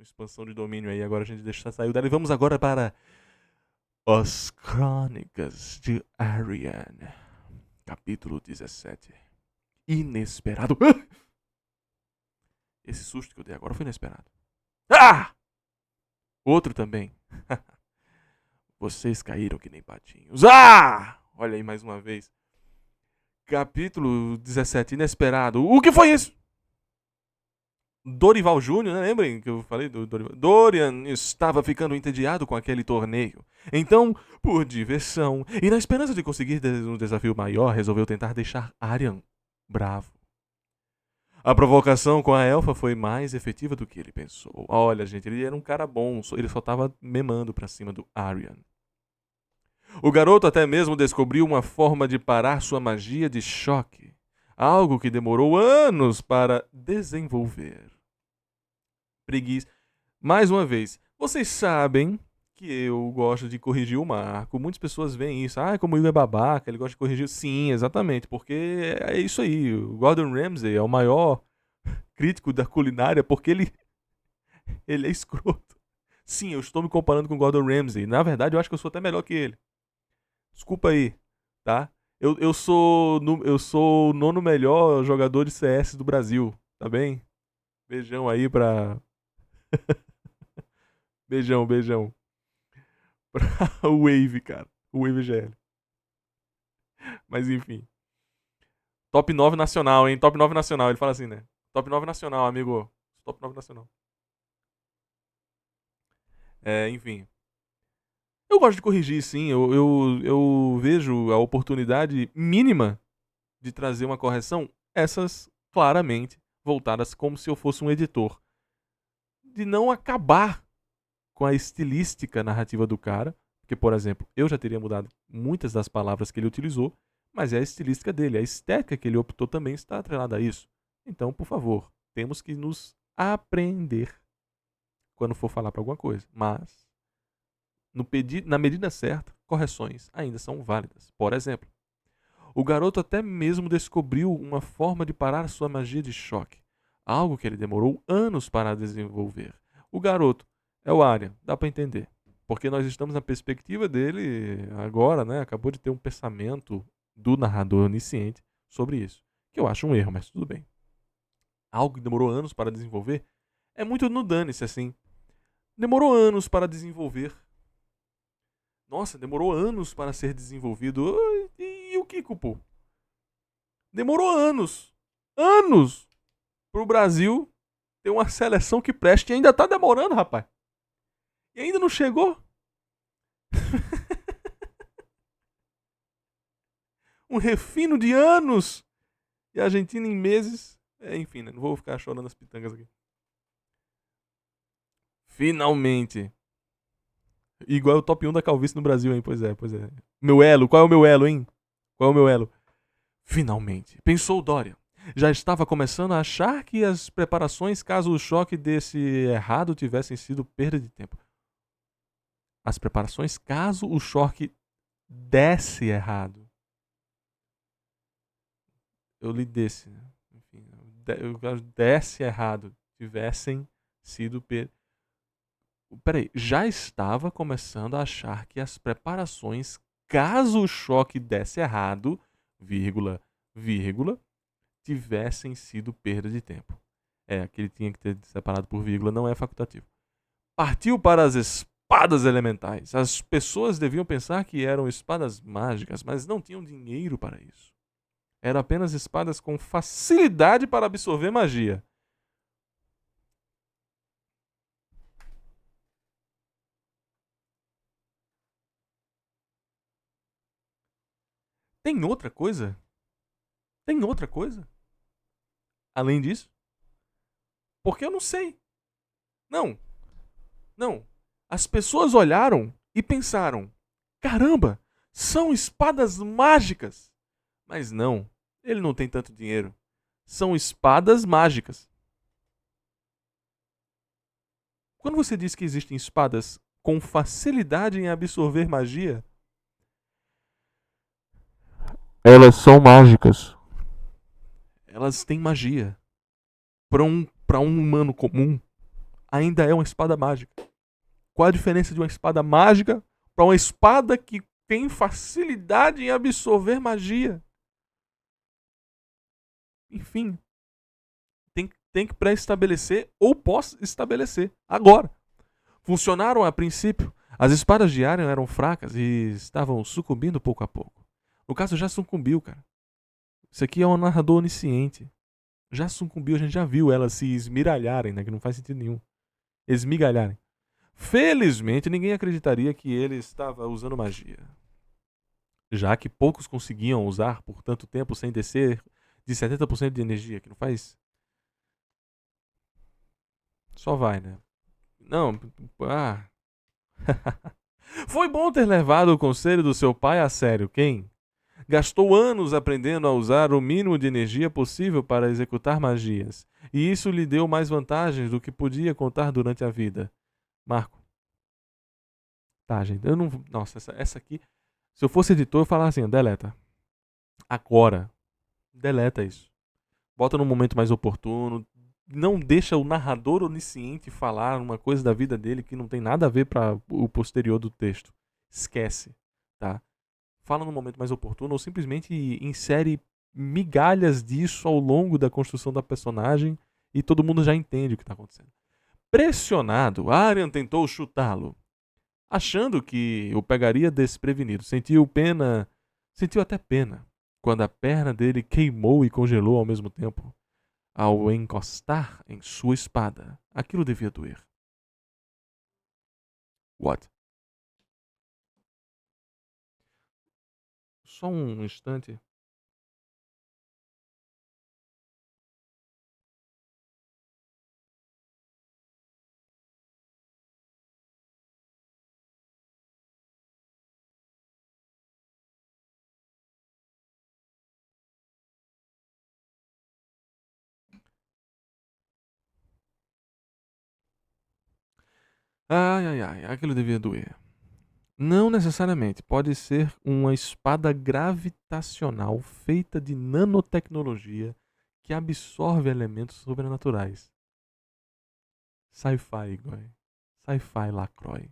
expansão de domínio aí. Agora a gente deixa sair dela. E vamos agora para As Crônicas de Ariane. Capítulo 17. Inesperado. Esse susto que eu dei agora foi inesperado. Ah! Outro também. Vocês caíram que nem patinhos. Ah! Olha aí mais uma vez. Capítulo 17. Inesperado. O que foi isso? Dorival Júnior, né? Lembrem que eu falei do Dorival? Dorian estava ficando entediado com aquele torneio. Então, por diversão e na esperança de conseguir um desafio maior, resolveu tentar deixar Arian bravo. A provocação com a elfa foi mais efetiva do que ele pensou. Olha, gente, ele era um cara bom, ele só estava memando pra cima do Arian. O garoto até mesmo descobriu uma forma de parar sua magia de choque. Algo que demorou anos para desenvolver. Preguiça. Mais uma vez, vocês sabem que eu gosto de corrigir o Marco. Muitas pessoas veem isso. Ah, como o Igor é babaca, ele gosta de corrigir. Sim, exatamente, porque é isso aí. O Gordon Ramsay é o maior crítico da culinária porque ele é escroto. Sim, eu estou me comparando com o Gordon Ramsay. Na verdade, eu acho que eu sou até melhor que ele. Desculpa aí, tá? Eu sou o nono melhor jogador de CS do Brasil, tá bem? Beijão aí pra. Beijão, beijão. Pra o Wave, cara. O Wave GL. Mas enfim. Top 9 nacional, hein? Top 9 nacional. Ele fala assim, né? Top 9 nacional, amigo. Top 9 nacional. Enfim. Eu gosto de corrigir, sim. Eu vejo a oportunidade mínima de trazer uma correção. Essas, claramente, voltadas como se eu fosse um editor. De não acabar com a estilística narrativa do cara. Porque, por exemplo, eu já teria mudado muitas das palavras que ele utilizou, mas é a estilística dele, a estética que ele optou também está atrelada a isso. Então, por favor, temos que nos aprender quando for falar para alguma coisa. Mas, na medida certa, correções ainda são válidas. Por exemplo, o garoto até mesmo descobriu uma forma de parar sua magia de choque. Algo que ele demorou anos para desenvolver. O garoto é o Arya, dá para entender. Porque nós estamos na perspectiva dele agora, né? Acabou de ter um pensamento do narrador onisciente sobre isso. Que eu acho um erro, mas tudo bem. Algo que demorou anos para desenvolver é muito no dane-se, assim. Demorou anos para desenvolver. Nossa, demorou anos para ser desenvolvido. E o Kiko, pô? Demorou anos. Anos! Pro Brasil ter uma seleção que preste. E ainda tá demorando, rapaz. E ainda não chegou? Um refino de anos. E a Argentina em meses. Enfim, né? Não vou ficar chorando as pitangas aqui. Finalmente. Igual o top 1 da calvície no Brasil, hein? Pois é, pois é. Meu elo, qual é o meu elo, hein? Qual é o meu elo? Finalmente. Pensou Dorian. Já estava começando a achar que as preparações, caso o choque desse errado, tivessem sido perda de tempo. As preparações, caso o choque desse errado. Eu li desse, né? Enfim, desse errado, tivessem sido Peraí, já estava começando a achar que as preparações, caso o choque desse errado, vírgula, vírgula, tivessem sido perda de tempo. Aquele tinha que ter separado por vírgula, não é facultativo. Partiu para as espadas elementais. As pessoas deviam pensar que eram espadas mágicas, mas não tinham dinheiro para isso. Eram apenas espadas com facilidade para absorver magia. Tem outra coisa? Tem outra coisa? Além disso? Porque eu não sei. Não, não. As pessoas olharam e pensaram: caramba, são espadas mágicas. Mas não, ele não tem tanto dinheiro. São espadas mágicas. Quando você diz que existem espadas com facilidade em absorver magia, elas são mágicas. Elas têm magia. Para um humano comum, ainda é uma espada mágica. Qual a diferença de uma espada mágica para uma espada que tem facilidade em absorver magia? Enfim, tem que pré-estabelecer ou pós-estabelecer. Agora, funcionaram a princípio. As espadas de Arian eram fracas e estavam sucumbindo pouco a pouco. No caso, já sucumbiu, cara. Isso aqui é um narrador onisciente. Já sucumbiu, a gente já viu elas se esmiralharem, né? Que não faz sentido nenhum. Esmigalharem. Felizmente, ninguém acreditaria que ele estava usando magia. Já que poucos conseguiam usar por tanto tempo sem descer de 70% de energia, que não faz. Só vai, né? Não. Ah. Foi bom ter levado o conselho do seu pai a sério, quem? Gastou anos aprendendo a usar o mínimo de energia possível para executar magias, e isso lhe deu mais vantagens do que podia contar durante a vida. Marco. Tá, gente, eu não. Nossa, essa aqui. Se eu fosse editor, eu falava assim: deleta. Agora. Deleta isso. Bota num momento mais oportuno. Não deixa o narrador onisciente falar uma coisa da vida dele que não tem nada a ver para o posterior do texto. Esquece, tá? Fala no momento mais oportuno ou simplesmente insere migalhas disso ao longo da construção da personagem e todo mundo já entende o que está acontecendo. Pressionado, Arian tentou chutá-lo, achando que o pegaria desprevenido. Sentiu até pena, quando a perna dele queimou e congelou ao mesmo tempo. Ao encostar em sua espada, aquilo devia doer. What? Só um instante. Ai, ai, ai, aquilo devia doer. Não necessariamente. Pode ser uma espada gravitacional feita de nanotecnologia que absorve elementos sobrenaturais. Sci-fi, Igor. Sci-fi, Lacroix.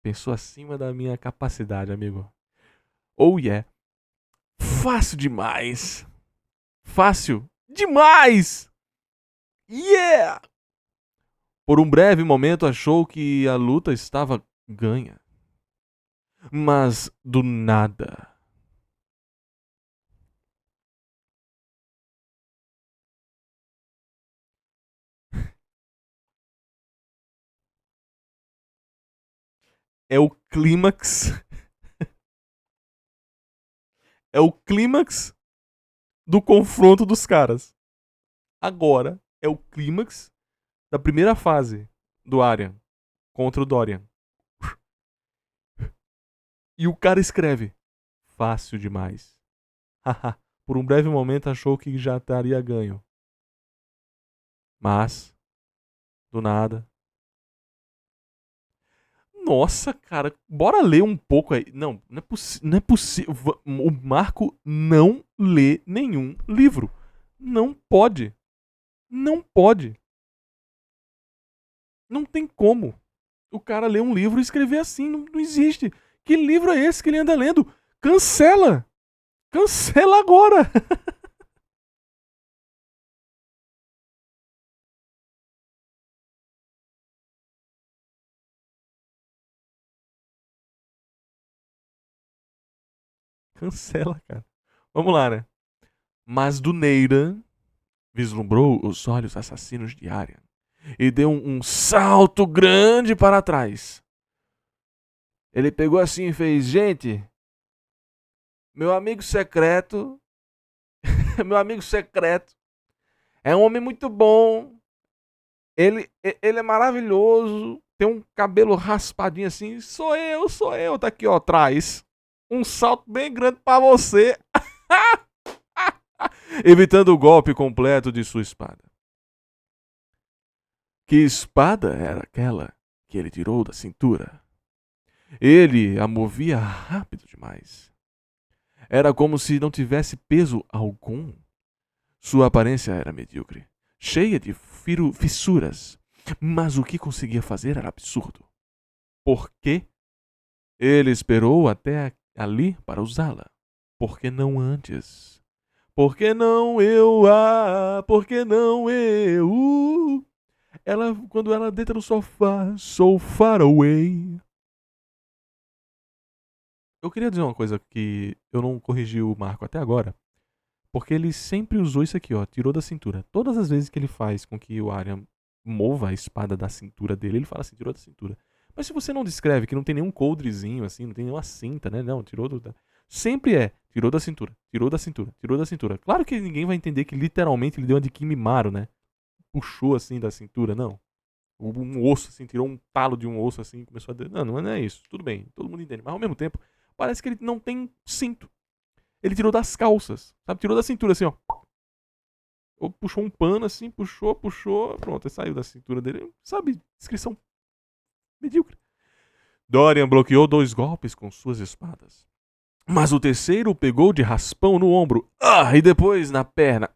Pensou acima da minha capacidade, amigo. Oh yeah. Fácil demais. Fácil demais. Yeah! Por um breve momento achou que a luta estava ganha. Mas do nada. É o clímax. É o clímax do confronto dos caras. Agora é o clímax da primeira fase do Arian contra o Dorian. E o cara escreve: fácil demais. Haha, por um breve momento achou que já estaria ganho. Mas, do nada. Nossa, cara, bora ler um pouco aí. Não, não é possível. O Marco não lê nenhum livro. Não pode. Não pode. Não tem como o cara ler um livro e escrever assim. Não, não existe. Que livro é esse que ele anda lendo? Cancela! Cancela agora! Cancela, cara. Vamos lá, né? Mas do Neira vislumbrou os olhos assassinos de Arian e deu um salto grande para trás. Ele pegou assim e fez: gente, meu amigo secreto, meu amigo secreto, é um homem muito bom. Ele é maravilhoso, tem um cabelo raspadinho assim. Sou eu, tá aqui ó, atrás. Um salto bem grande para você. Evitando o golpe completo de sua espada. Que espada era aquela que ele tirou da cintura? Ele a movia rápido demais. Era como se não tivesse peso algum. Sua aparência era medíocre, cheia de fissuras, mas o que conseguia fazer era absurdo. Por quê? Ele esperou até ali para usá-la. Por que não antes? Por que não eu? Por que não eu? Quando ela deita no sofá, so far away. Eu queria dizer uma coisa que eu não corrigi o Marco até agora, porque ele sempre usou isso aqui, ó, tirou da cintura. Todas as vezes que ele faz com que o Arya mova a espada da cintura dele, ele fala assim, tirou da cintura. Mas se você não descreve que não tem nenhum coldrezinho assim, não tem nenhuma cinta, né? Não, tirou do... Sempre tirou da cintura, tirou da cintura, tirou da cintura. Claro que ninguém vai entender que literalmente ele deu uma de Kimimaro, né? Puxou assim da cintura, não. Um osso assim, tirou um talo de um osso assim, começou a... Não é isso, tudo bem, todo mundo entende. Mas ao mesmo tempo, parece que ele não tem cinto. Ele tirou das calças, sabe? Tirou da cintura assim, ó. Ou puxou um pano assim, puxou, pronto, saiu da cintura dele. Sabe? Descrição medíocre. Dorian bloqueou 2 golpes com suas espadas. Mas o terceiro pegou de raspão no ombro. E depois na perna.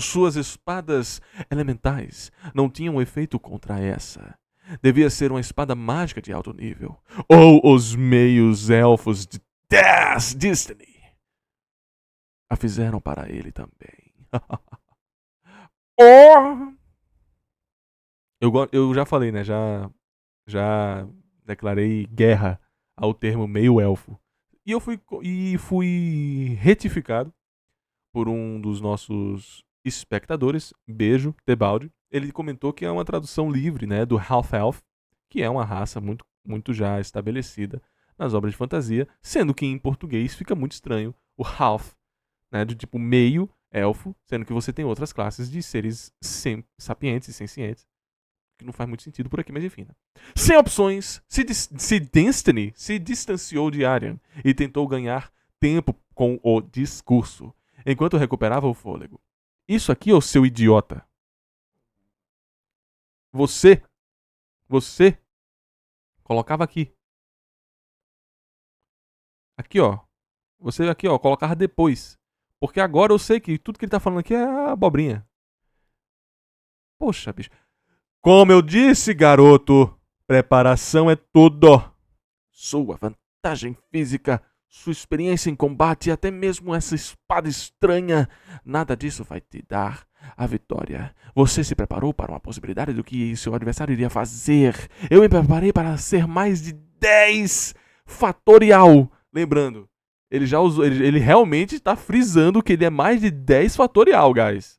Suas espadas elementais não tinham efeito contra essa. Devia ser uma espada mágica de alto nível. Ou os meios elfos de Destiny a fizeram para ele também. Eu já falei, né? Já declarei guerra ao termo meio elfo. E fui retificado por um dos nossos espectadores. Beijo, Tebaldi. Ele comentou que é uma tradução livre, né? Do Half-Elf, que é uma raça muito, muito já estabelecida nas obras de fantasia, sendo que em português fica muito estranho o half, né, de tipo meio elfo, sendo que você tem outras classes de seres sapientes e sencientes, que não faz muito sentido por aqui, mas enfim. Né? Sem opções, Destiny se distanciou de Aryan e tentou ganhar tempo com o discurso, enquanto recuperava o fôlego. Isso aqui, ô seu idiota. Você colocava aqui. Aqui, ó. Você aqui, ó, colocava depois. Porque agora eu sei que tudo que ele tá falando aqui é abobrinha. Poxa, bicho. Como eu disse, garoto, preparação é tudo. Sua vantagem física, sua experiência em combate e até mesmo essa espada estranha, nada disso vai te dar a vitória. Você se preparou para uma possibilidade do que seu adversário iria fazer. Eu me preparei para ser mais de 10 fatorial. Lembrando, ele já usou, ele realmente está frisando que ele é mais de 10 fatorial, guys.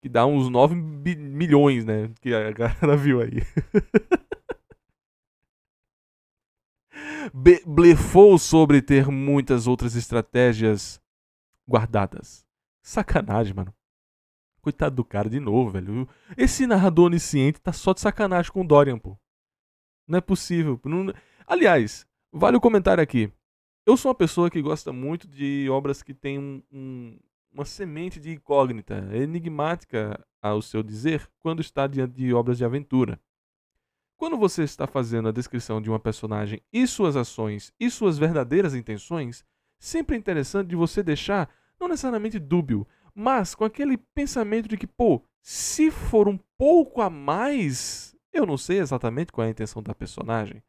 Que dá uns 9 milhões, né? Que a galera viu aí. Blefou sobre ter muitas outras estratégias guardadas. Sacanagem, mano. Coitado do cara de novo, velho. Esse narrador onisciente tá só de sacanagem com o Dorian, pô. Não é possível. Não... Aliás, vale o comentário aqui. Eu sou uma pessoa que gosta muito de obras que têm uma semente de incógnita, enigmática ao seu dizer, quando está diante de obras de aventura. Quando você está fazendo a descrição de uma personagem e suas ações e suas verdadeiras intenções, sempre é interessante de você deixar, não necessariamente dúbio, mas com aquele pensamento de que, pô, se for um pouco a mais, eu não sei exatamente qual é a intenção da personagem.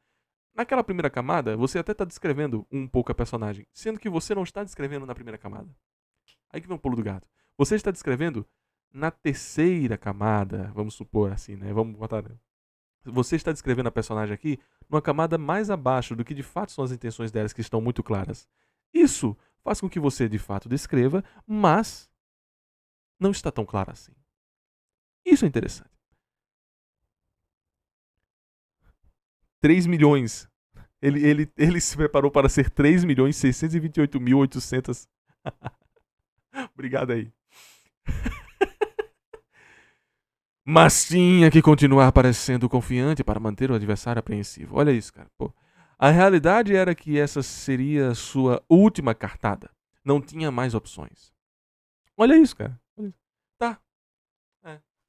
Naquela primeira camada, você até está descrevendo um pouco a personagem, sendo que você não está descrevendo na primeira camada. Aí que vem o pulo do gato. Você está descrevendo na terceira camada, vamos supor assim, né? Vamos botar... Você está descrevendo a personagem aqui numa camada mais abaixo do que de fato são as intenções delas, que estão muito claras. Isso faz com que você de fato descreva, mas não está tão claro assim. Isso é interessante. 3 milhões. Ele se preparou para ser 3.628.800. Obrigado aí. Mas tinha que continuar parecendo confiante para manter o adversário apreensivo. Olha isso, cara. Pô. A realidade era que essa seria sua última cartada. Não tinha mais opções. Olha isso, cara. Tá.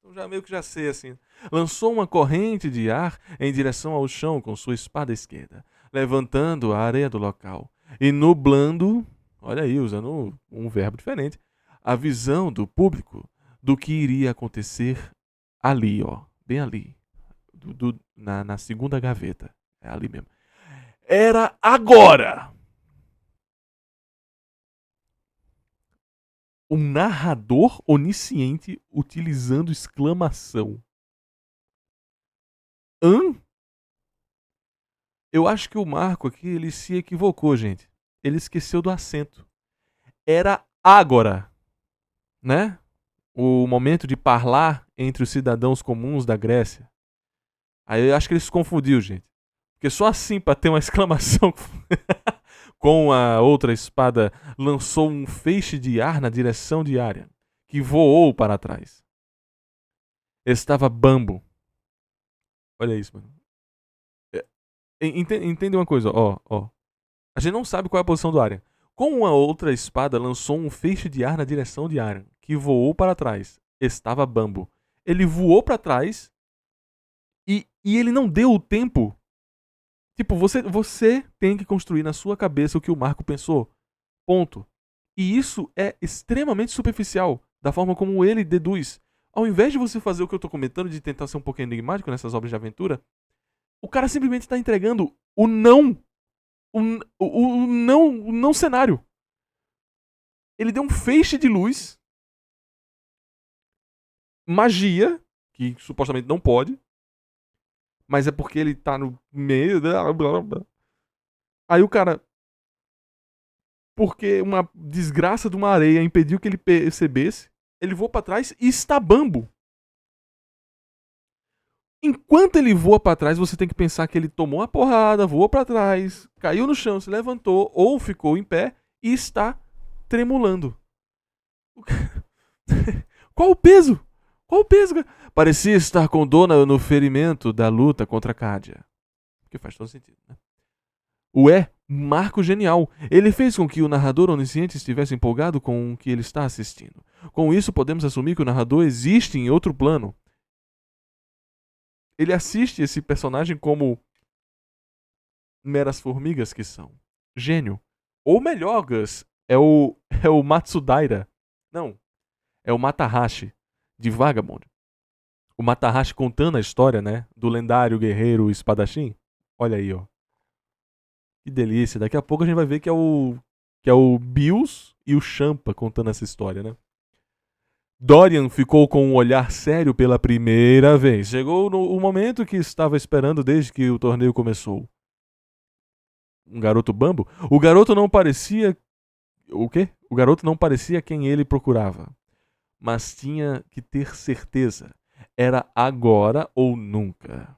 Eu já meio que já sei, assim. Lançou uma corrente de ar em direção ao chão com sua espada esquerda, levantando a areia do local e nublando, olha aí, usando um verbo diferente, a visão do público do que iria acontecer Ali, ó. Bem ali. Na segunda gaveta. É ali mesmo. Era agora! Um narrador onisciente utilizando exclamação. Hã? Eu acho que o Marco aqui, ele se equivocou, gente. Ele esqueceu do acento. Era agora, né? O momento de parlar entre os cidadãos comuns da Grécia. Aí eu acho que ele se confundiu, gente. Porque só assim, pra ter uma exclamação com a outra espada, lançou um feixe de ar na direção de Arya, que voou para trás. Estava bambo. Olha isso, mano. Entende uma coisa, ó. A gente não sabe qual é a posição do Arya. Com uma outra espada, lançou um feixe de ar na direção de Arya, que voou para trás. Estava bambo. Ele voou para trás e ele não deu o tempo. Tipo, você tem que construir na sua cabeça o que o Marco pensou. Ponto. E isso é extremamente superficial, da forma como ele deduz. Ao invés de você fazer o que eu tô comentando, de tentar ser um pouco enigmático nessas obras de aventura, o cara simplesmente tá entregando o não. O não cenário. Ele deu um feixe de luz, magia, que supostamente não pode, mas é porque ele tá no meio. Aí o cara, porque uma desgraça de uma areia impediu que ele percebesse, ele voa pra trás e está bambo. Enquanto ele voa pra trás, você tem que pensar que ele tomou uma porrada, voou pra trás, caiu no chão, se levantou ou ficou em pé e está tremulando. Qual o peso? Qual o peso? Parecia estar com dor no ferimento da luta contra Cádia. Que faz todo sentido, né? Marco genial. Ele fez com que o narrador onisciente estivesse empolgado com o que ele está assistindo. Com isso, podemos assumir que o narrador existe em outro plano. Ele assiste esse personagem como meras formigas que são. Gênio. Ou melhor, Gus, é o Matsudaira. Não, é o Matahashi, de Vagabond. O Matahashi contando a história, né, do lendário guerreiro espadachim. Olha aí, ó. Que delícia. Daqui a pouco a gente vai ver que é o Bills e o Champa contando essa história, né? Dorian ficou com um olhar sério pela primeira vez. Chegou o momento que estava esperando desde que o torneio começou. Um garoto bambo? O garoto não parecia... O quê? O garoto não parecia quem ele procurava. Mas tinha que ter certeza. Era agora ou nunca.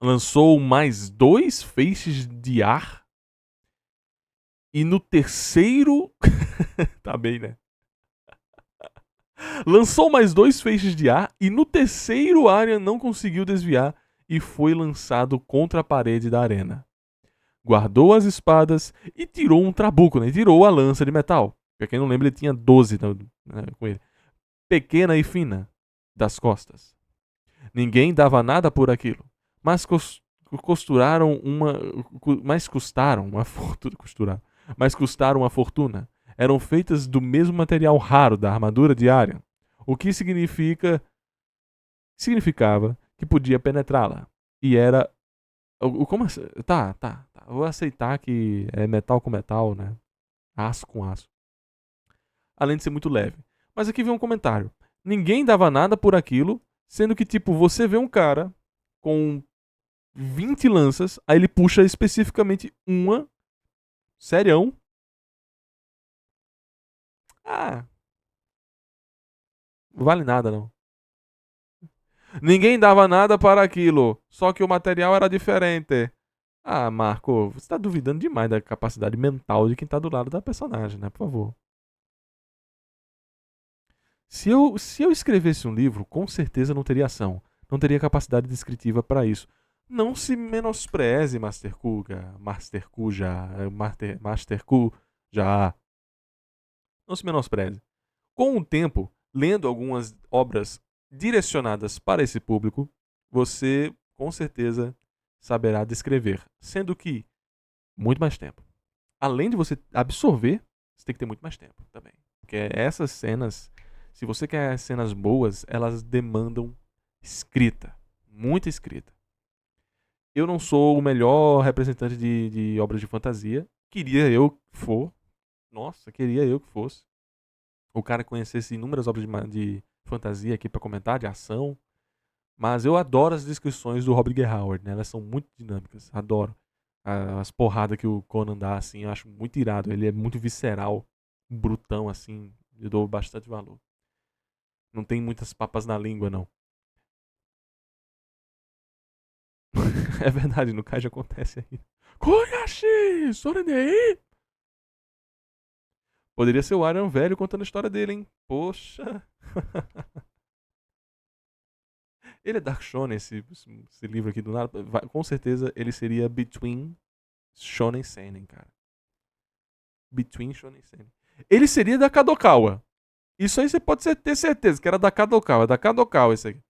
Lançou mais 2 feixes de ar. E no terceiro... tá bem, né? Lançou mais 2 feixes de ar. E no terceiro, Arya não conseguiu desviar. E foi lançado contra a parede da arena. Guardou as espadas e tirou um trabuco, né? E tirou a lança de metal. Pra quem não lembra, ele tinha 12 né, com ele. Pequena e fina, das costas. Ninguém dava nada por aquilo. Mas costuraram uma. Mas custaram uma fortuna. Mas custaram uma fortuna. Eram feitas do mesmo material raro da armadura de Arya. O que significava que podia penetrá-la. E era. Como assim? Tá. Vou aceitar que é metal com metal, né? Aço com aço. Além de ser muito leve. Mas aqui vem um comentário. Ninguém dava nada por aquilo, sendo que, tipo, você vê um cara com 20 lanças, aí ele puxa especificamente uma, serião. Ah, não vale nada não. Ninguém dava nada para aquilo, só que o material era diferente. Ah, Marco, você tá duvidando demais da capacidade mental de quem tá do lado da personagem, né? Por favor. Se eu escrevesse um livro, com certeza não teria ação. Não teria capacidade descritiva para isso. Não se menospreze, Master Kuga. Master Kuja. Master Kuja. Não se menospreze. Com o tempo, lendo algumas obras direcionadas para esse público, você com certeza saberá descrever. Sendo que, muito mais tempo. Além de você absorver, você tem que ter muito mais tempo também. Porque essas cenas, se você quer cenas boas, elas demandam Escrita. Muita escrita. Eu não sou o melhor representante de obras de fantasia. Queria eu que for. Nossa, queria eu que fosse. O cara conhecesse inúmeras obras de fantasia aqui pra comentar, de ação. Mas eu adoro as descrições do Robert G. Howard, né? Elas são muito dinâmicas. Adoro. As porradas que o Conan dá, assim, eu acho muito irado. Ele é muito visceral, brutão, assim. Eu dou bastante valor. Não tem muitas papas na língua, não. É verdade, no Kaiji acontece aí. Koyashi! Sorenei! Poderia ser o Aryan velho contando a história dele, hein? Poxa. Ele é Dark Shonen, esse livro aqui do nada. Com certeza ele seria Between Shonen Seinen, cara. Between Shonen Seinen. Ele seria da Kadokawa. Isso aí você pode ter certeza que era da Kadokawa. Da Kadokawa esse aqui.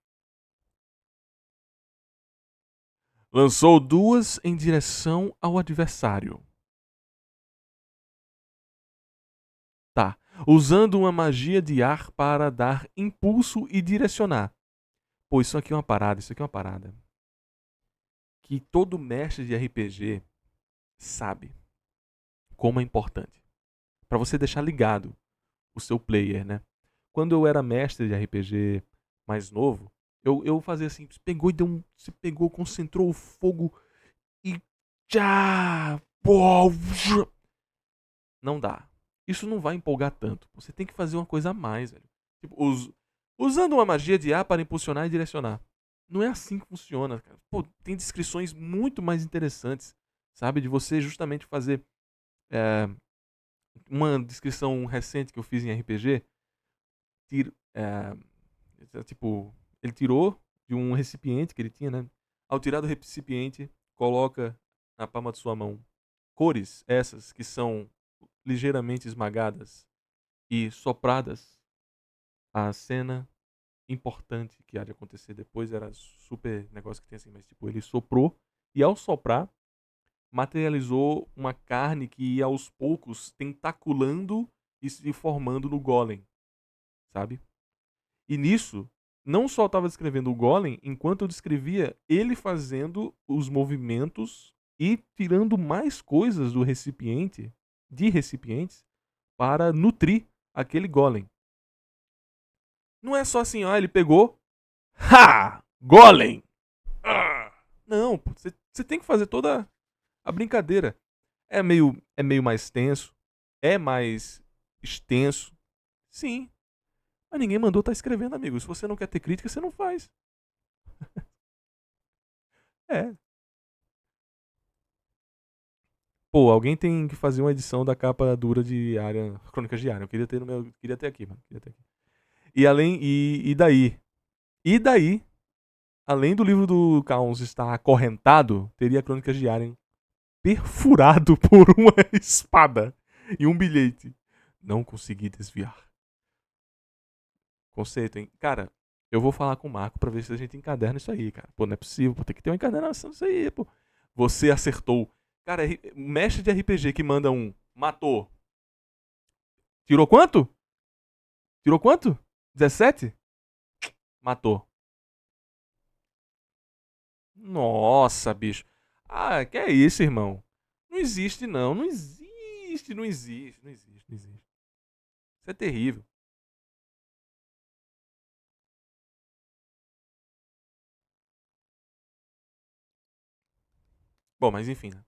Lançou duas em direção ao adversário. Tá. Usando uma magia de ar para dar impulso e direcionar. Pô, isso aqui é uma parada, isso aqui é uma parada. Que todo mestre de RPG sabe como é importante. Pra você deixar ligado o seu player, né? Quando eu era mestre de RPG mais novo, eu fazia assim, você pegou e deu um. Você pegou, concentrou o fogo e. Tchá! Pô, não dá. Isso não vai empolgar tanto. Você tem que fazer uma coisa a mais, velho. Tipo, usando uma magia de ar para impulsionar e direcionar. Não é assim que funciona, cara. Pô, tem descrições muito mais interessantes, sabe? De você justamente fazer. É, uma descrição recente que eu fiz em RPG. Tipo, ele tirou de um recipiente que ele tinha, né? Ao tirar do recipiente, coloca na palma de sua mão cores, essas que são ligeiramente esmagadas e sopradas. A cena importante que há de acontecer depois era super negócio que tem assim, mas tipo, ele soprou e ao soprar materializou uma carne que ia aos poucos tentaculando e se formando no golem, sabe? E nisso, não só estava descrevendo o golem, enquanto eu descrevia ele fazendo os movimentos e tirando mais coisas do recipiente, de recipientes, para nutrir aquele golem. Não é só assim, ó, ele pegou, ha! Golem! Ah! Não, você tem que fazer toda a brincadeira. É meio mais tenso, é mais extenso, sim. Mas ninguém mandou estar escrevendo, amigo. Se você não quer ter crítica, você não faz. É. Pô, alguém tem que fazer uma edição da capa dura de Arya, Crônicas de Arya. Eu queria ter no meu, queria ter aqui, mano. Queria ter aqui. E além e daí? E daí, além do livro do Caos estar acorrentado, teria Crônicas de Arya perfurado por uma espada e um bilhete. Não consegui desviar. Conceito, hein? Cara, eu vou falar com o Marco pra ver se a gente encaderna isso aí, cara. Pô, não é possível, pô, tem que ter uma encadernação disso aí, pô. Você acertou. Cara, mestre de RPG que manda um matou. Tirou quanto? Tirou quanto? 17? Matou. Nossa, bicho. Ah, que é isso, irmão? Não existe, não. Não existe, não existe, não existe, não existe. Isso é terrível. Bom, mas enfim, né?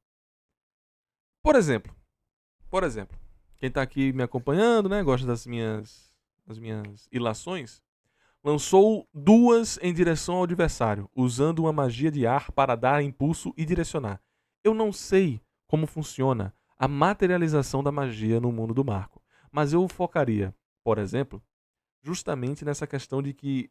Por exemplo, por exemplo, quem tá aqui me acompanhando, né, gosta das minhas ilações, lançou duas em direção ao adversário, usando uma magia de ar para dar impulso e direcionar. Eu não sei como funciona a materialização da magia no mundo do Marco, mas eu focaria, por exemplo, justamente nessa questão de que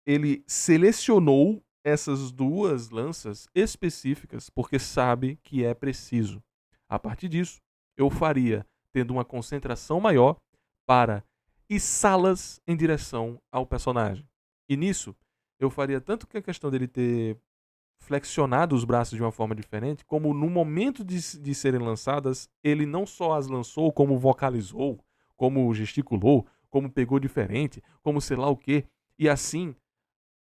ele selecionou essas duas lanças específicas porque sabe que é preciso. A partir disso, eu faria tendo uma concentração maior para içá-las em direção ao personagem. E nisso, eu faria tanto que a questão dele ter flexionado os braços de uma forma diferente, como no momento de serem lançadas, ele não só as lançou, como vocalizou, como gesticulou, como pegou diferente, como sei lá o quê. E assim,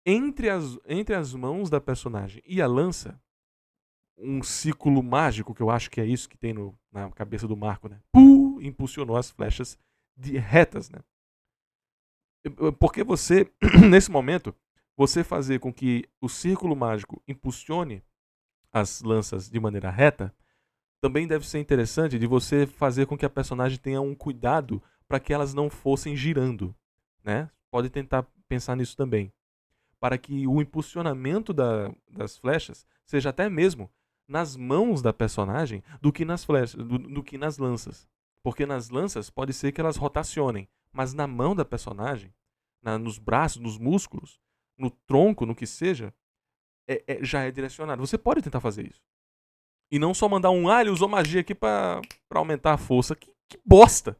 Entre as mãos da personagem e a lança, um círculo mágico, que eu acho que é isso que tem na cabeça do Marco, né? Impulsionou as flechas retas, né? Porque você, nesse momento, você fazer com que o círculo mágico impulsione as lanças de maneira reta, também deve ser interessante de você fazer com que a personagem tenha um cuidado para que elas não fossem girando, né? Pode tentar pensar nisso também, para que o impulsionamento das flechas seja até mesmo nas mãos da personagem do que nas flechas, do que nas lanças. Porque nas lanças pode ser que elas rotacionem, mas na mão da personagem, nos braços, nos músculos, no tronco, no que seja, já é direcionado. Você pode tentar fazer isso. E não só mandar ele usou magia aqui pra aumentar a força. Que bosta!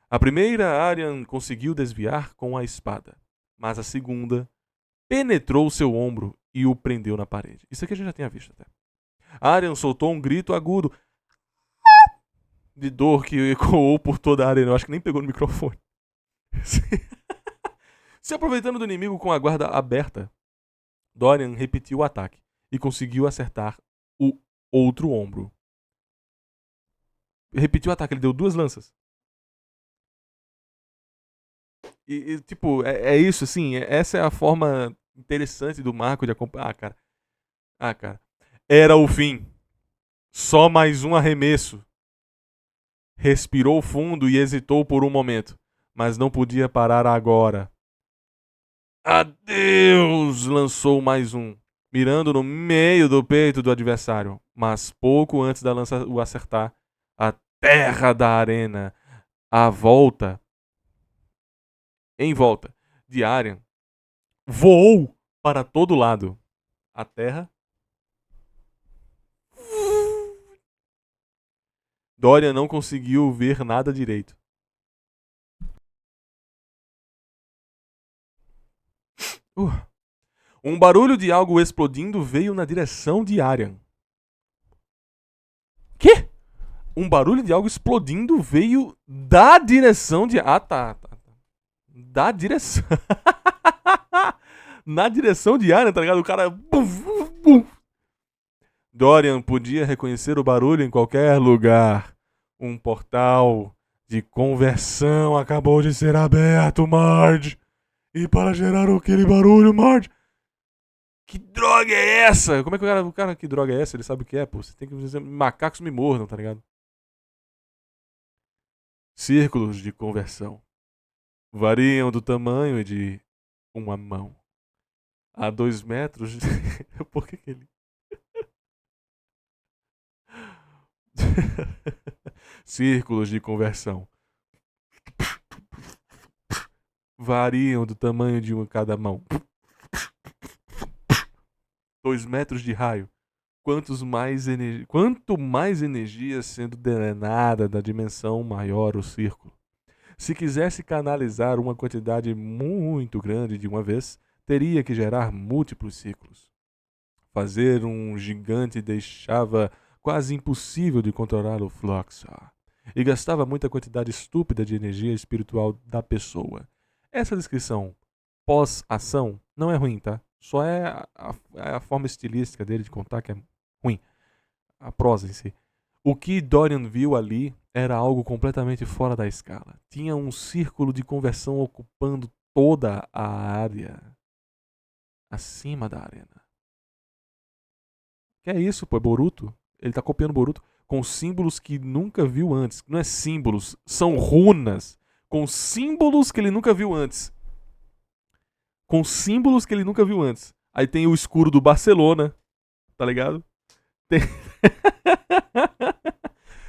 A primeira, Aryan conseguiu desviar com a espada, mas a segunda penetrou seu ombro e o prendeu na parede. Isso aqui a gente já tinha visto até. Aryan soltou um grito agudo de dor que ecoou por toda a arena. Eu acho que nem pegou no microfone. Se aproveitando do inimigo com a guarda aberta, Dorian repetiu o ataque e conseguiu acertar o outro ombro. Repetiu o ataque, ele deu 2 lanças. E tipo, é isso, assim, essa é a forma interessante do Marco de acompanhar. Cara. Era o fim. Só mais um arremesso. Respirou fundo e hesitou por um momento, mas não podia parar agora. Adeus! Lançou mais um, mirando no meio do peito do adversário, mas pouco antes da lança o acertar, a terra da arena, em volta de Aryan, voou para todo lado. A terra. Dorian não conseguiu ver nada direito. Um barulho de algo explodindo veio na direção de Aryan. Quê? Um barulho de algo explodindo veio da direção de... tá. Da direção... na direção de Aryan, tá ligado? O cara... Dorian podia reconhecer o barulho em qualquer lugar. Um portal de conversão acabou de ser aberto, Marge. E para gerar aquele barulho, Marge... Que droga é essa? Como é que o cara que droga é essa? Ele sabe o que é, pô. Você tem que dizer, macacos me mordam, tá ligado? Círculos de conversão variam do tamanho de uma mão a 2 metros. Por que ele... Círculos de conversão variam do tamanho de cada mão. 2 metros de raio. Quanto mais energia sendo drenada da dimensão, maior o círculo. Se quisesse canalizar uma quantidade muito grande de uma vez, teria que gerar múltiplos ciclos. Fazer um gigante deixava quase impossível de controlar o fluxo, e gastava muita quantidade estúpida de energia espiritual da pessoa. Essa descrição pós-ação não é ruim, tá? Só é a forma estilística dele de contar que é ruim. A prosa em si. O que Dorian viu ali era algo completamente fora da escala. Tinha um círculo de conversão ocupando toda a área acima da arena. Que é isso, pô? É Boruto? Ele tá copiando Boruto com símbolos que nunca viu antes. Não é símbolos, são runas. Com símbolos que ele nunca viu antes. Com símbolos que ele nunca viu antes. Aí tem o escuro do Barcelona, tá ligado? Tem...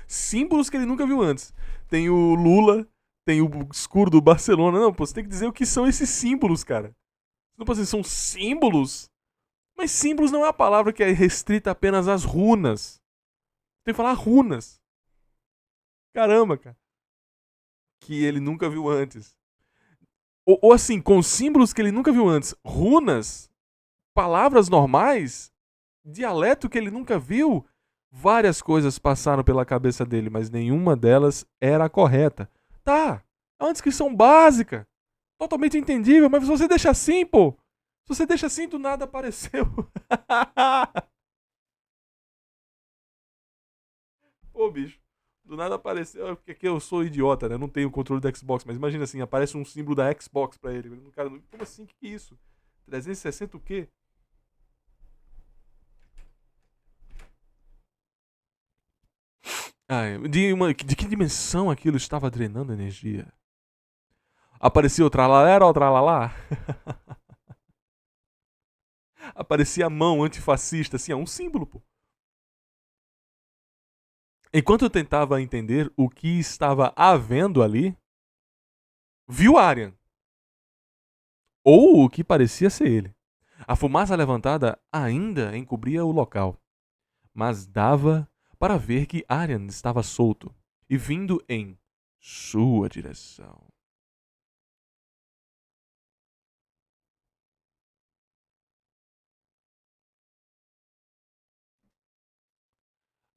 símbolos que ele nunca viu antes. Tem o Lula, tem o escuro do Barcelona. Não, pô, você tem que dizer o que são esses símbolos, cara. Não pode dizer, são símbolos? Mas símbolos não é uma palavra que é restrita apenas às runas. Tem que falar runas. Caramba, cara. Que ele nunca viu antes. Ou assim, com símbolos que ele nunca viu antes. Runas, palavras normais, dialeto que ele nunca viu. Várias coisas passaram pela cabeça dele, mas nenhuma delas era a correta. Tá, é uma descrição básica. Totalmente entendível, mas você deixa assim, pô. Se você deixa assim, do nada apareceu. Pô, bicho. Do nada apareceu. Porque aqui eu sou idiota, né? Não tenho controle do Xbox. Mas imagina assim, aparece um símbolo da Xbox pra ele. Cara, como assim? O que é isso? 360 o quê? De que dimensão aquilo estava drenando energia? Aparecia o tralalera ou tralalá? Aparecia a mão antifascista, assim, é um símbolo, pô. Enquanto eu tentava entender o que estava havendo ali, viu Aryan. Ou o que parecia ser ele. A fumaça levantada ainda encobria o local, mas dava para ver que Aryan estava solto e vindo em sua direção.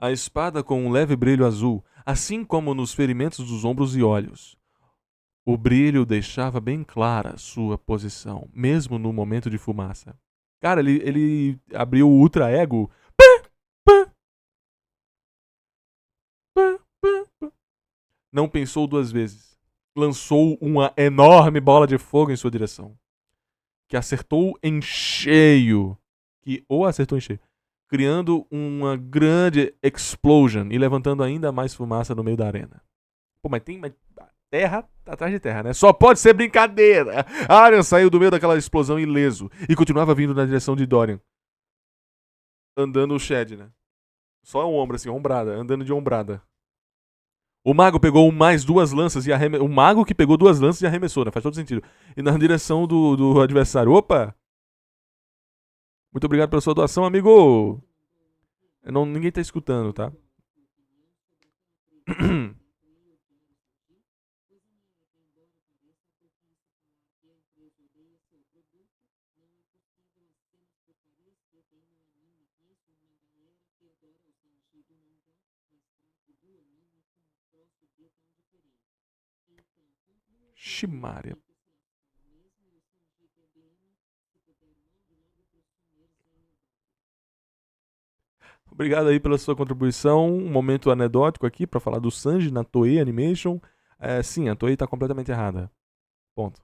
A espada com um leve brilho azul, assim como nos ferimentos dos ombros e olhos. O brilho deixava bem clara sua posição, mesmo no momento de fumaça. Cara, ele abriu o Ultra Ego. Não pensou duas vezes. Lançou uma enorme bola de fogo em sua direção, que acertou em cheio. Que ou acertou em cheio, criando uma grande explosion e levantando ainda mais fumaça no meio da arena. Pô, mas tem terra atrás de terra, né? Só pode ser brincadeira. Aryan saiu do meio daquela explosão ileso e continuava vindo na direção de Dorian. Andando o Shed, né? Só o ombro, assim, ombrada, andando de ombrada. O mago pegou mais duas lanças e arremessou. O mago que pegou duas lanças e arremessou, né? Faz todo sentido. E na direção do adversário. Opa! Muito obrigado pela sua doação, amigo! Não, ninguém tá escutando, tá? Ximária. Obrigado aí pela sua contribuição. Um momento anedótico aqui para falar do Sanji na Toei Animation. Sim, a Toei tá completamente errada. Ponto.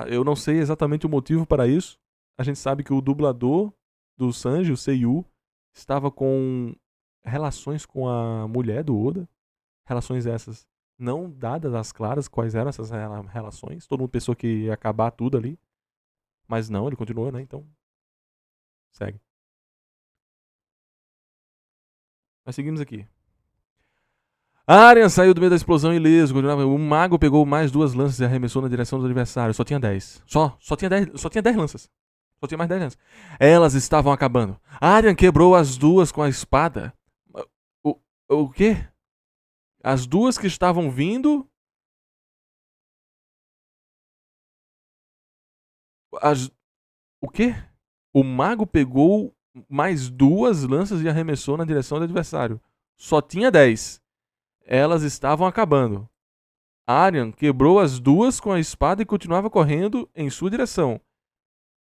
Eu não sei exatamente o motivo para isso. A gente sabe que o dublador do Sanji, o Seiyu, estava com relações com a mulher do Oda. Relações essas não dadas às claras quais eram essas relações. Todo mundo pensou que ia acabar tudo ali. Mas não, ele continuou, né? Então, segue. Mas seguimos aqui. Aryan saiu do meio da explosão ileso. O mago pegou mais duas lanças e arremessou na direção do adversário. Só tinha 10. Só tinha 10 lanças. Só tinha mais 10 lanças. Elas estavam acabando. Aryan quebrou as duas com a espada. O, o quê? As duas que estavam vindo. As, o quê? O mago pegou mais duas lanças e arremessou na direção do adversário. Só tinha 10. Elas estavam acabando. Aryan quebrou as duas com a espada e continuava correndo em sua direção.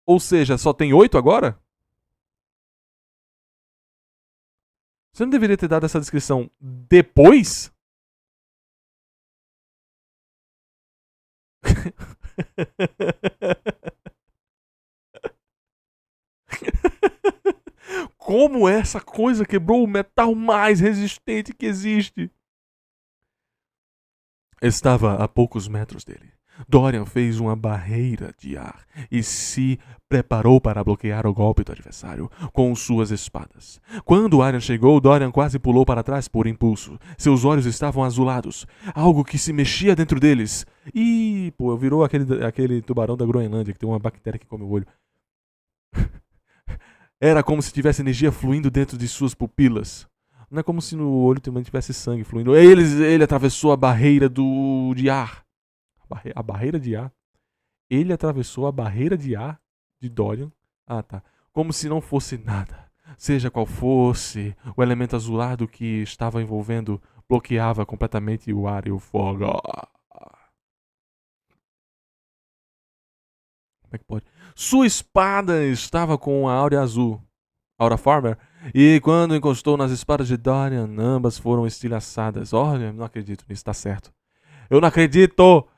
Ou seja, só tem 8 agora? Você não deveria ter dado essa descrição depois? Como essa coisa quebrou o metal mais resistente que existe? Estava a poucos metros dele. Dorian fez uma barreira de ar e se preparou para bloquear o golpe do adversário com suas espadas. Quando Aryan chegou, Dorian quase pulou para trás por impulso. Seus olhos estavam azulados, algo que se mexia dentro deles. E, pô, virou aquele tubarão da Groenlândia que tem uma bactéria que come o olho. Era como se tivesse energia fluindo dentro de suas pupilas. Não é como se no olho também tivesse sangue fluindo. Ele atravessou a barreira de ar. A barreira de ar? Ele atravessou a barreira de ar de Dorian. Ah, tá. Como se não fosse nada. Seja qual fosse, o elemento azulado que estava envolvendo bloqueava completamente o ar e o fogo. Como é que pode? Sua espada estava com a áurea azul, Aura Farmer, e quando encostou nas espadas de Dorian, ambas foram estilhaçadas. Olha, não acredito nisso, tá certo. Eu não acredito!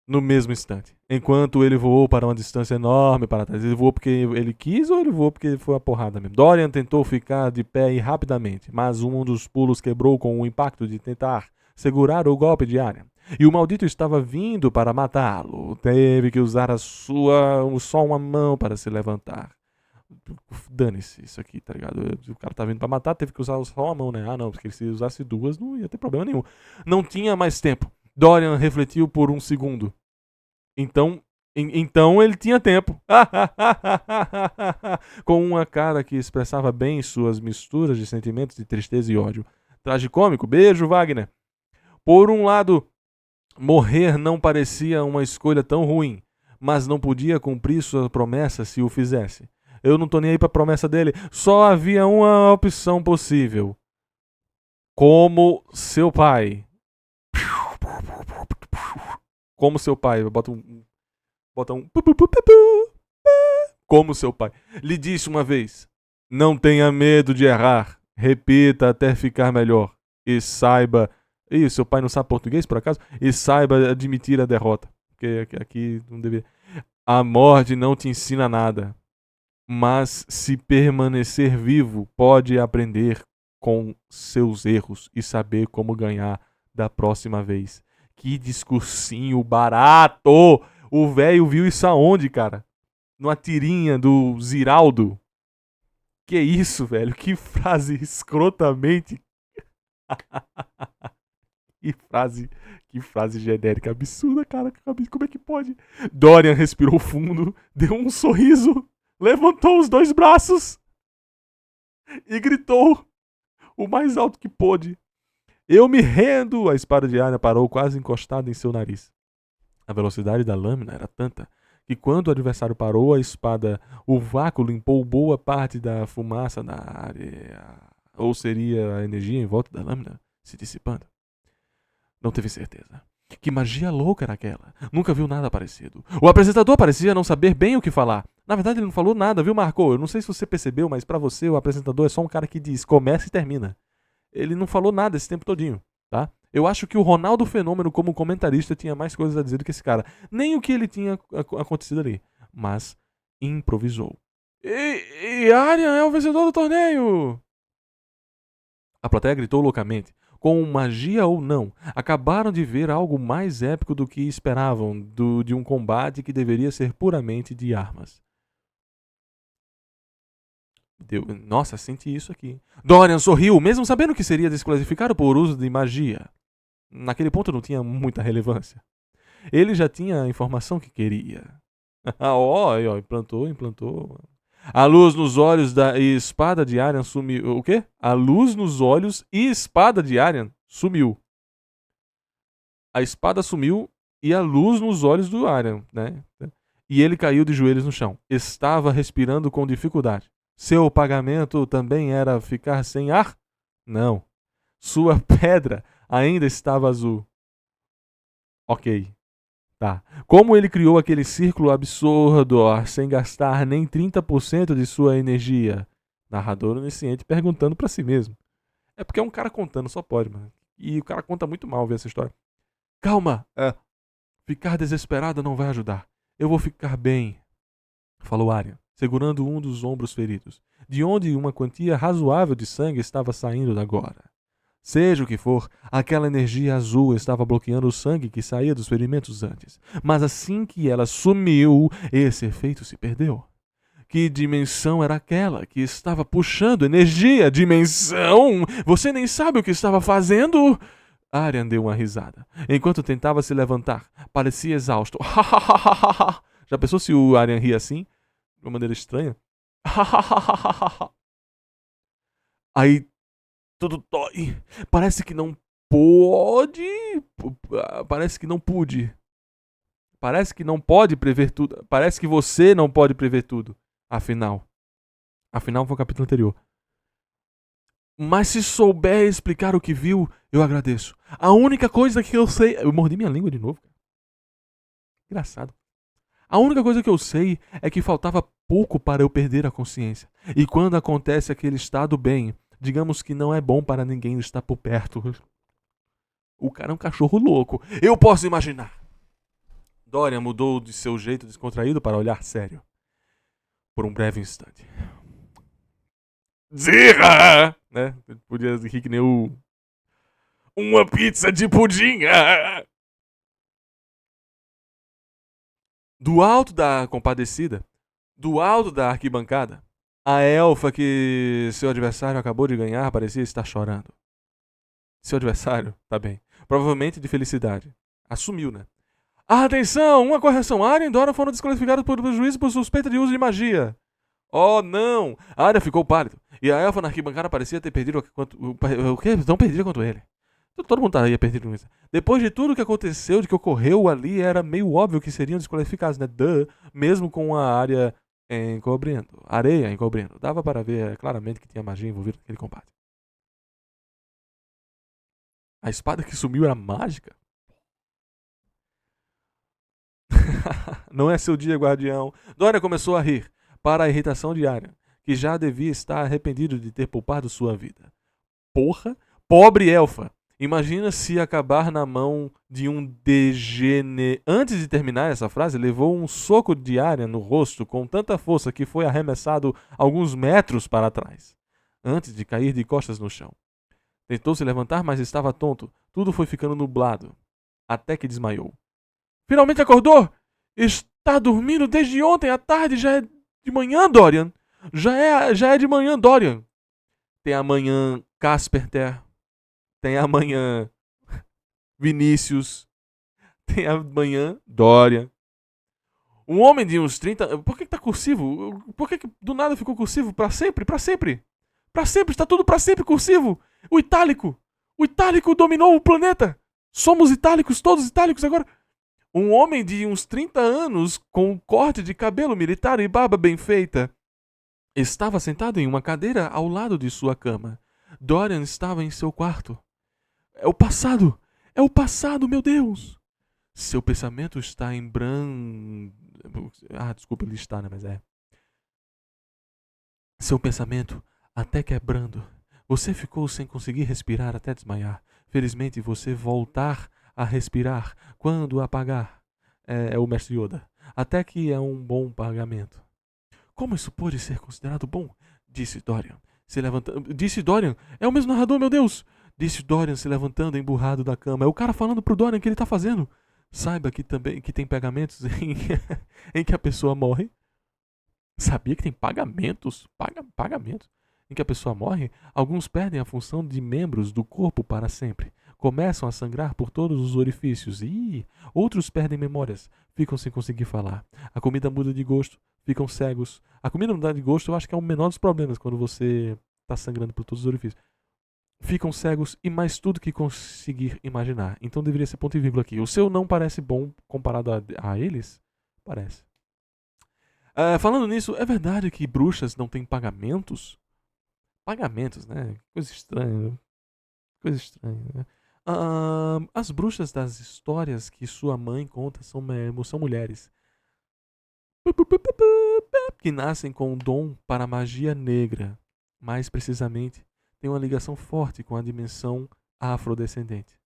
No mesmo instante. Enquanto ele voou para uma distância enorme para trás. Ele voou porque ele quis ou ele voou porque foi a porrada mesmo? Dorian tentou ficar de pé e rapidamente, mas um dos pulos quebrou com o impacto de tentar segurar o golpe de Arya. E o maldito estava vindo para matá-lo. Teve que usar só uma mão para se levantar. Dane-se isso aqui, tá ligado? O cara tá vindo pra matar, teve que usar só uma mão, né? Ah, não, porque se usasse duas não ia ter problema nenhum. Não tinha mais tempo. Dorian refletiu por um segundo. Então ele tinha tempo. Com uma cara que expressava bem suas misturas de sentimentos de tristeza e ódio. Tragicômico, beijo, Wagner. Por um lado, morrer não parecia uma escolha tão ruim, mas não podia cumprir sua promessa se o fizesse. Eu não tô nem aí pra promessa dele. Só havia uma opção possível. Como seu pai. Como seu pai. Bota um. Como seu pai. Lhe disse uma vez. Não tenha medo de errar. Repita até ficar melhor. E saiba. Ih, seu pai não sabe português, por acaso? E saiba admitir a derrota. Porque aqui não deveria. A morte não te ensina nada. Mas se permanecer vivo, pode aprender com seus erros e saber como ganhar da próxima vez. Que discursinho barato! O velho viu isso aonde, cara? Numa tirinha do Ziraldo. Que isso, velho? Que frase escrotamente. Que frase genérica absurda, cara. Como é que pode? Dorian respirou fundo, deu um sorriso, levantou os dois braços e gritou o mais alto que pôde. Eu me rendo! A espada de Arya parou quase encostada em seu nariz. A velocidade da lâmina era tanta que quando o adversário parou a espada, o vácuo limpou boa parte da fumaça da área. Ou seria a energia em volta da lâmina se dissipando? Não teve certeza. Que magia louca era aquela? Nunca viu nada parecido. O apresentador parecia não saber bem o que falar. Na verdade, ele não falou nada, viu, Marco? Eu não sei se você percebeu, mas pra você o apresentador é só um cara que diz começa e termina. Ele não falou nada esse tempo todinho, tá? Eu acho que o Ronaldo Fenômeno, como comentarista, tinha mais coisas a dizer do que esse cara. Nem o que ele tinha acontecido ali. Mas improvisou. E Aryan é o vencedor do torneio! A plateia gritou loucamente. Com magia ou não, acabaram de ver algo mais épico do que esperavam de um combate que deveria ser puramente de armas. Nossa, senti isso aqui. Dorian sorriu, mesmo sabendo que seria desclassificado por uso de magia. Naquele ponto não tinha muita relevância. Ele já tinha a informação que queria. Implantou. A luz nos olhos e espada de Aryan sumiu. O quê? A luz nos olhos e espada de Aryan sumiu. A espada sumiu e a luz nos olhos do Aryan, né? E ele caiu de joelhos no chão. Estava respirando com dificuldade. Seu pagamento também era ficar sem ar? Não. Sua pedra ainda estava azul. Ok. Tá. Como ele criou aquele círculo absurdo, sem gastar nem 30% de sua energia? Narrador onisciente perguntando pra si mesmo. É porque é um cara contando, só pode, mano. E o cara conta muito mal ver essa história. Calma! Ficar desesperado não vai ajudar. Eu vou ficar bem, falou Arya, segurando um dos ombros feridos, de onde uma quantia razoável de sangue estava saindo agora. Seja o que for, aquela energia azul estava bloqueando o sangue que saía dos ferimentos antes. Mas assim que ela sumiu, esse efeito se perdeu. Que dimensão era aquela que estava puxando energia? Dimensão? Você nem sabe o que estava fazendo? Aryan deu uma risada, enquanto tentava se levantar. Parecia exausto. Já pensou se o Aryan ria assim? De uma maneira estranha? Aí tudo dói. Parece que não pode. Parece que não pude. Parece que não pode prever tudo. Parece que você não pode prever tudo. Afinal foi o capítulo anterior. Mas se souber explicar o que viu, eu agradeço. A única coisa que eu sei. Eu mordi minha língua de novo. Engraçado. A única coisa que eu sei é que faltava pouco para eu perder a consciência. E quando acontece aquele estado bem, digamos que não é bom para ninguém estar por perto. O cara é um cachorro louco. Eu posso imaginar. Dorian mudou de seu jeito descontraído para olhar sério. Por um breve instante. Zirra! Né? Podia rir que nem o... Uma pizza de pudim! Do alto da compadecida, do alto da arquibancada, a elfa que seu adversário acabou de ganhar parecia estar chorando. Seu adversário, tá bem. Provavelmente de felicidade. Assumiu, né? Atenção! Uma correção. Arya e Dora foram desqualificados por juízo por suspeita de uso de magia. Oh, não! Arya ficou pálido. E a elfa na arquibancada parecia ter perdido o quê? Tão perdida quanto ele. Todo mundo estaria perdido com isso. Depois de tudo que aconteceu, de que ocorreu ali, era meio óbvio que seriam desqualificados, né? Mesmo com a área encobrindo. Areia encobrindo. Dava para ver claramente que tinha magia envolvida naquele combate. A espada que sumiu era mágica? Não é seu dia, guardião. Dória começou a rir, para a irritação de Arya, que já devia estar arrependido de ter poupado sua vida. Porra! Pobre elfa! Imagina se acabar na mão de um degenerado. Antes de terminar essa frase, levou um soco de Arya no rosto com tanta força que foi arremessado alguns metros para trás, antes de cair de costas no chão. Tentou se levantar, mas estava tonto. Tudo foi ficando nublado, até que desmaiou. Finalmente acordou! Está dormindo desde ontem à tarde, já é de manhã, Dorian. Já é de manhã, Dorian. Tem amanhã Casperter. Tem amanhã Vinícius. Tem amanhã Dorian. Um homem de uns 30... Por que tá cursivo? Por que do nada ficou cursivo? Pra sempre? Pra sempre? Pra sempre, está tudo pra sempre cursivo. O itálico. O itálico dominou o planeta. Somos itálicos, todos itálicos agora. Um homem de uns 30 anos, com um corte de cabelo militar e barba bem feita, estava sentado em uma cadeira ao lado de sua cama. Dorian estava em seu quarto. É o passado! É o passado, meu Deus! Seu pensamento está em desculpa, ele está, né? Mas é. Seu pensamento até quebrando. Você ficou sem conseguir respirar até desmaiar. Felizmente você voltar a respirar quando apagar. É o mestre Yoda. Até que é um bom pagamento. Como isso pode ser considerado bom? Disse Dorian, se levantando. Disse Dorian, é o mesmo narrador, meu Deus! Disse Dorian, se levantando emburrado da cama. É o cara falando pro Dorian o que ele tá fazendo. Saiba que também que tem pagamentos em que a pessoa morre. Sabia que tem pagamentos? Pagamentos em que a pessoa morre? Alguns perdem a função de membros do corpo para sempre. Começam a sangrar por todos os orifícios. E outros perdem memórias. Ficam sem conseguir falar. A comida muda de gosto. Ficam cegos. A comida mudar de gosto eu acho que é o menor dos problemas quando você está sangrando por todos os orifícios. Ficam cegos e mais tudo que conseguir imaginar. Então deveria ser ponto e vírgula aqui. O seu não parece bom comparado a eles? Parece. Falando nisso, é verdade que bruxas não têm pagamentos? Pagamentos, né? Coisa estranha. Coisa estranha, né? As bruxas das histórias que sua mãe conta são mulheres. Que nascem com um dom para a magia negra. Mais precisamente, têm uma ligação forte com a dimensão afrodescendente.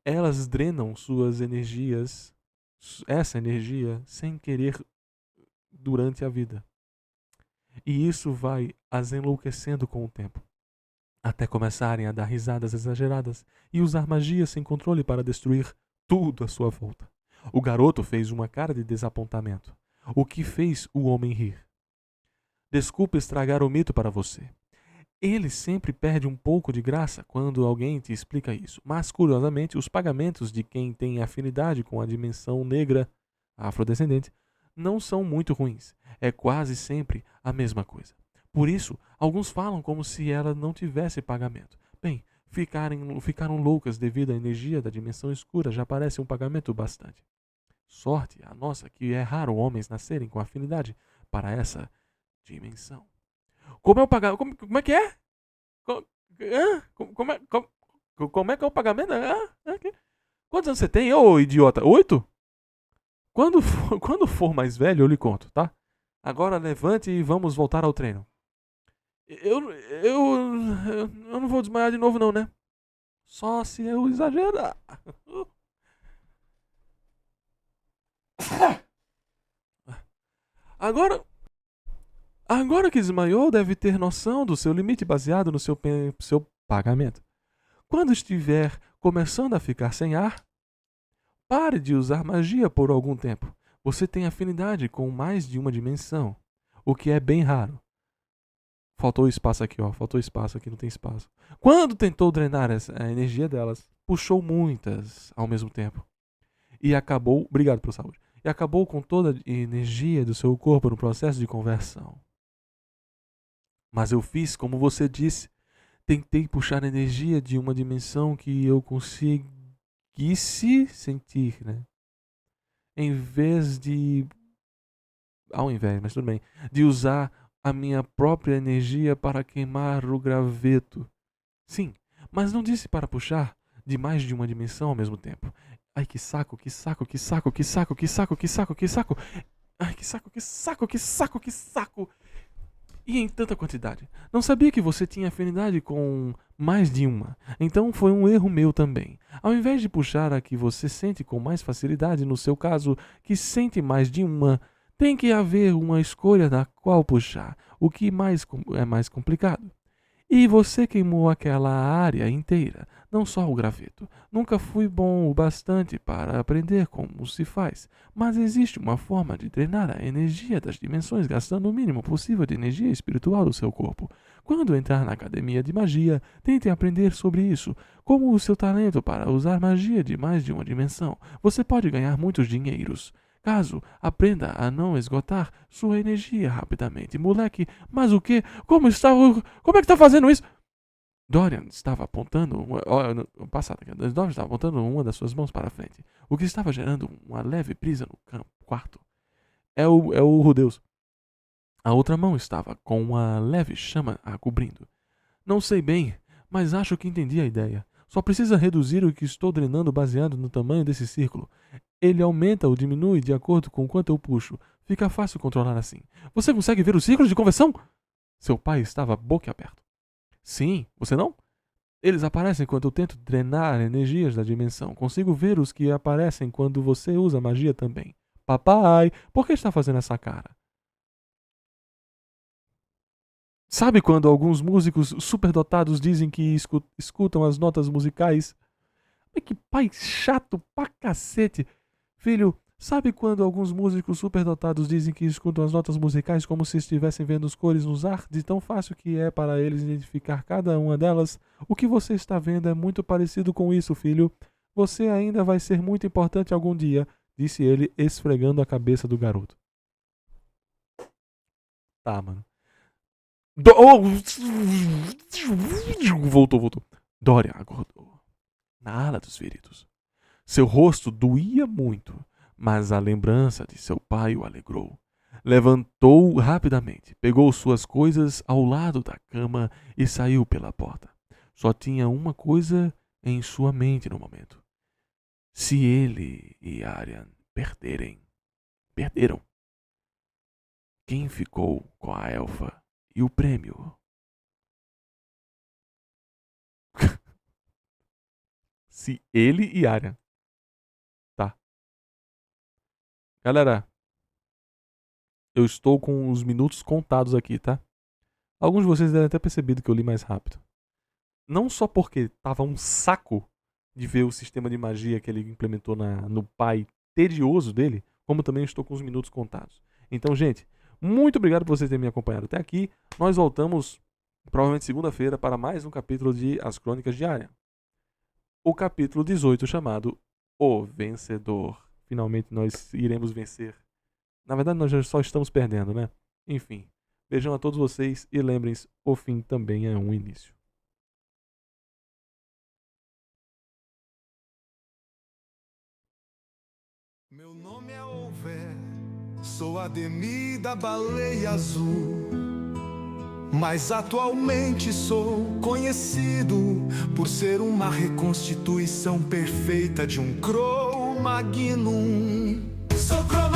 Elas drenam suas energias, essa energia, sem querer durante a vida. E isso vai as enlouquecendo com o tempo, até começarem a dar risadas exageradas e usar magia sem controle para destruir tudo à sua volta. O garoto fez uma cara de desapontamento, o que fez o homem rir. Desculpe estragar o mito para você. Ele sempre perde um pouco de graça quando alguém te explica isso, mas curiosamente os pagamentos de quem tem afinidade com a dimensão negra afrodescendente não são muito ruins. É quase sempre a mesma coisa. Por isso, alguns falam como se ela não tivesse pagamento. Bem, ficaram loucas devido à energia da dimensão escura já parece um pagamento bastante. Sorte a nossa que é raro homens nascerem com afinidade para essa dimensão. Como é o pagamento? Como é que é? Como é que é o pagamento? Quantos anos você tem, ô idiota? 8? Quando for mais velho, eu lhe conto, tá? Agora levante e vamos voltar ao treino. Eu não vou desmaiar de novo, não, né? Só se eu exagerar. Agora, agora que desmaiou, deve ter noção do seu limite baseado no seu pagamento. Quando estiver começando a ficar sem ar, pare de usar magia por algum tempo. Você tem afinidade com mais de uma dimensão, o que é bem raro. Faltou espaço aqui, ó. Faltou espaço aqui, não tem espaço. Quando tentou drenar a energia delas, puxou muitas ao mesmo tempo. E acabou. Obrigado pela saúde. E acabou com toda a energia do seu corpo no processo de conversão. Mas eu fiz como você disse. Tentei puxar energia de uma dimensão que eu conseguisse sentir, né? Em vez de. Ao invés, mas tudo bem. De usar a minha própria energia para queimar o graveto. Sim, mas não disse para puxar de mais de uma dimensão ao mesmo tempo. Ai, que saco, que saco, que saco, que saco, que saco, que saco, que saco. Ai, que saco, que saco, que saco, que saco. E em tanta quantidade. Não sabia que você tinha afinidade com mais de uma. Então foi um erro meu também. Ao invés de puxar a que você sente com mais facilidade, no seu caso, que sente mais de uma, tem que haver uma escolha da qual puxar, o que é mais complicado. E você queimou aquela área inteira, não só o graveto. Nunca fui bom o bastante para aprender como se faz, mas existe uma forma de treinar a energia das dimensões gastando o mínimo possível de energia espiritual do seu corpo. Quando entrar na academia de magia, tente aprender sobre isso. Como o seu talento para usar magia de mais de uma dimensão, você pode ganhar muitos dinheiros. Caso aprenda a não esgotar sua energia rapidamente. Moleque, mas o quê? Como é que está fazendo isso? Dorian estava apontando. Dorian estava apontando uma das suas mãos para a frente, o que estava gerando uma leve brisa no quarto. É o Rudeus. A outra mão estava com uma leve chama a cobrindo. Não sei bem, mas acho que entendi a ideia. Só precisa reduzir o que estou drenando baseado no tamanho desse círculo. Ele aumenta ou diminui de acordo com quanto eu puxo. Fica fácil controlar assim. Você consegue ver os círculos de conversão? Seu pai estava boquiaberto. Sim, você não? Eles aparecem quando eu tento drenar energias da dimensão. Consigo ver os que aparecem quando você usa magia também. Papai, por que está fazendo essa cara? Sabe quando alguns músicos superdotados dizem que escutam as notas musicais? Mas que pai chato pra cacete! Filho, sabe quando alguns músicos superdotados dizem que escutam as notas musicais como se estivessem vendo as cores nos ar, de tão fácil que é para eles identificar cada uma delas? O que você está vendo é muito parecido com isso, filho. Você ainda vai ser muito importante algum dia, disse ele, esfregando a cabeça do garoto. Tá, mano. Voltou. Dorian acordou. Na ala dos feridos. Seu rosto doía muito, mas a lembrança de seu pai o alegrou. Levantou rapidamente, pegou suas coisas ao lado da cama e saiu pela porta. Só tinha uma coisa em sua mente no momento. Se ele e Aryan perderam. Quem ficou com a elfa e o prêmio? Se ele e Aryan. Tá. Galera, eu estou com os minutos contados aqui, tá? Alguns de vocês devem ter percebido que eu li mais rápido. Não só porque tava um saco de ver o sistema de magia que ele implementou no pai tedioso dele, como também estou com os minutos contados. Então, gente, muito obrigado por vocês terem me acompanhado até aqui. Nós voltamos provavelmente segunda-feira para mais um capítulo de As Crônicas de Arya. O capítulo 18 chamado O Vencedor. Finalmente nós iremos vencer. Na verdade, nós já só estamos perdendo, né? Enfim, beijão a todos vocês e lembrem-se, o fim também é um início. Meu nome é Over, sou Ademir da Baleia Azul, mas atualmente sou conhecido por ser uma reconstituição perfeita de um Cro-Magnon. sou cromático.